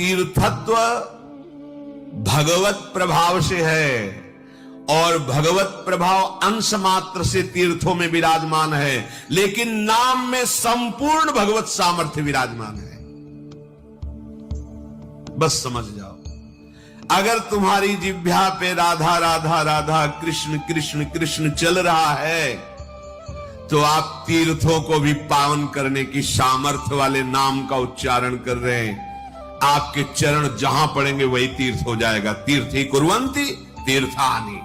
तीर्थत्व भगवत प्रभाव से है और भगवत प्रभाव अंश मात्र से तीर्थों में विराजमान है, लेकिन नाम में संपूर्ण भगवत सामर्थ्य विराजमान है। बस समझ जाओ, अगर तुम्हारी जिह्वा पे राधा राधा राधा कृष्ण कृष्ण कृष्ण चल रहा है तो आप तीर्थों को भी पावन करने की सामर्थ्य वाले नाम का उच्चारण कर रहे हैं। आपके चरण जहां पड़ेंगे वही तीर्थ हो जाएगा। तीर्थी कुर्वन्ति तीर्थानि।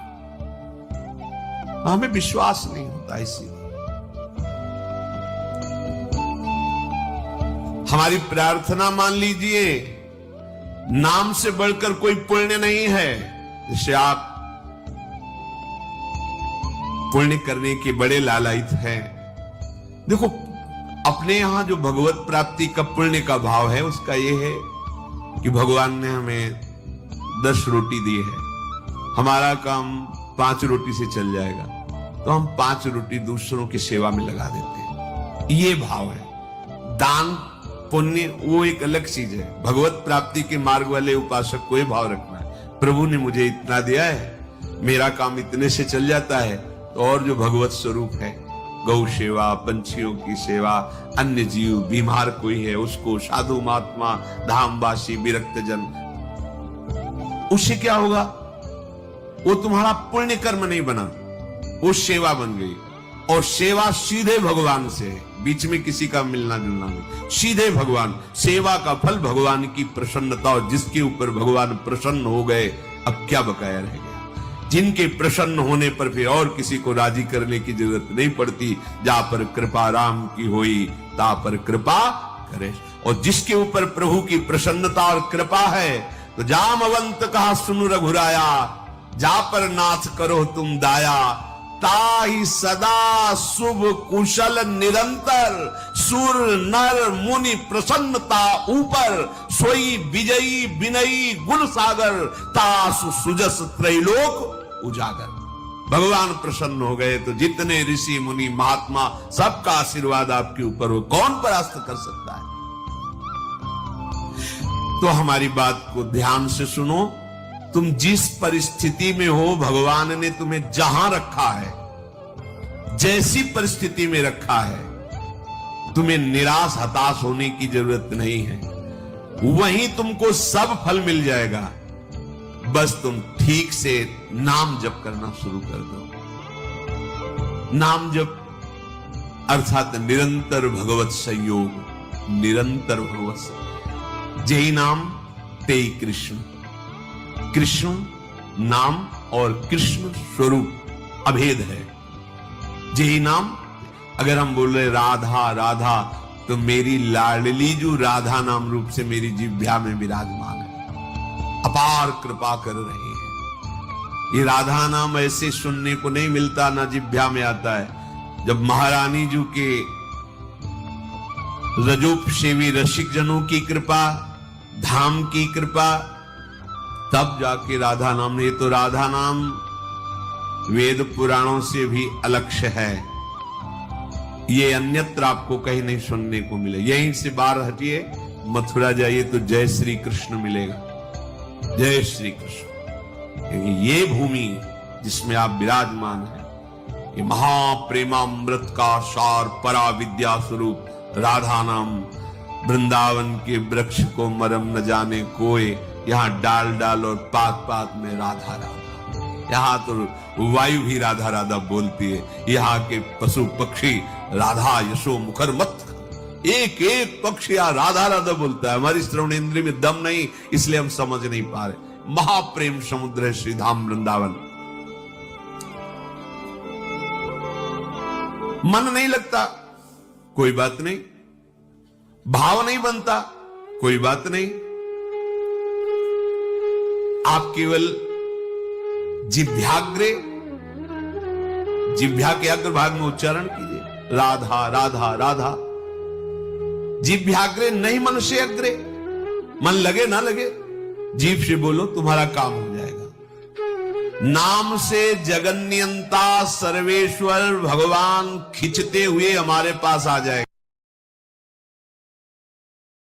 हमें विश्वास नहीं होता, इसीलिए हमारी प्रार्थना मान लीजिए, नाम से बढ़कर कोई पुण्य नहीं है, जिससे आप पुण्य करने के बड़े लालायित हैं। देखो, अपने यहां जो भगवत प्राप्ति का पुण्य का भाव है उसका यह है कि भगवान ने हमें 10 रोटी दी है, हमारा काम 5 रोटी से चल जाएगा, तो हम 5 रोटी दूसरों की सेवा में लगा देते हैं। ये भाव है। दान पुण्य वो एक अलग चीज है। भगवत प्राप्ति के मार्ग वाले उपासक को ये भाव रखना है, प्रभु ने मुझे इतना दिया है, मेरा काम इतने से चल जाता है, तो और जो भगवत स्वरूप है, गौ सेवा, पंछियों की सेवा, अन्य जीव, बीमार कोई है उसको, साधु महात्मा, धामवासी, विरक्त जन, उससे क्या होगा? वो तुम्हारा पुण्य कर्म नहीं बना, वो सेवा बन गई। और सेवा सीधे भगवान से है, बीच में किसी का मिलना जुलना नहीं, सीधे भगवान। सेवा का फल भगवान की प्रसन्नता, और जिसके ऊपर भगवान प्रसन्न हो गए अब क्या बकाया रह गया। जिनके प्रसन्न होने पर फिर और किसी को राजी करने की जरूरत नहीं पड़ती। जा पर कृपा राम की होई ता पर कृपा करे। और जिसके ऊपर प्रभु की प्रसन्नता और कृपा है, तो जामवंत कहा सुनु रघुराया, जा पर नाथ करो तुम दाया, ताहि सदा शुभ कुशल निरंतर, सुर नर मुनि प्रसन्नता ऊपर, सोई विजयी विनयी गुण सागर, तासु सुजस त्रैलोक उजागर। भगवान प्रसन्न हो गए तो जितने ऋषि मुनि महात्मा सबका आशीर्वाद आपके ऊपर हो, कौन परास्त कर सकता है? तो हमारी बात को ध्यान से सुनो। तुम जिस परिस्थिति में हो, भगवान ने तुम्हें जहां रखा है, जैसी परिस्थिति में रखा है, तुम्हें निराश हताश होने की जरूरत नहीं है। वहीं तुमको सब फल मिल जाएगा। बस तुम ठीक से नाम जप करना शुरू कर दो। नाम जप अर्थात निरंतर भगवत संयोग, निरंतर भगवत संयोग। जय नाम तेई कृष्ण। कृष्ण नाम और कृष्ण स्वरूप अभेद है। जय नाम, अगर हम बोल रहे राधा राधा, तो मेरी लाडली जो राधा नाम रूप से मेरी जिह्वा में विराजमान है, अपार कृपा कर रही है। ये राधा नाम ऐसे सुनने को नहीं मिलता, ना जिह्वा में आता है। जब महारानी जी के रजोप सेवी रसिक जनों की कृपा, धाम की कृपा, तब जाके राधा नाम। ये तो राधा नाम वेद पुराणों से भी अलक्ष्य है। ये अन्यत्र आपको कहीं नहीं सुनने को मिले। यहीं से बाहर हटिए, मथुरा जाइए तो जय श्री कृष्ण मिलेगा, जय श्री कृष्ण। ये भूमि जिसमें आप विराजमान हैं, ये महाप्रेमामृत का सार परा विद्या स्वरूप राधा नाम। वृंदावन के वृक्ष को मरम न जाने कोई, यहाँ डाल डाल और पात पात में राधा राधा। यहाँ तो वायु भी राधा राधा बोलती है, यहाँ के पशु पक्षी राधा यशो मुखर मत, एक एक पक्षी यहाँ राधा राधा बोलता है। हमारी श्रवण इंद्रिय में दम नहीं, इसलिए हम समझ नहीं पा रहे। महाप्रेम समुद्र है श्री धाम वृंदावन। मन नहीं लगता, कोई बात नहीं। भाव नहीं बनता, कोई बात नहीं। आप केवल जिह्वाग्रे, जिह्वा के अग्रभाग में उच्चारण कीजिए, राधा राधा राधा। जिह्वाग्रे नहीं, मन से अग्रे। मन लगे ना लगे, जीभ से बोलो, तुम्हारा काम हो जाएगा। नाम से जगन्यंता सर्वेश्वर भगवान खिंचते हुए हमारे पास आ जाएगा।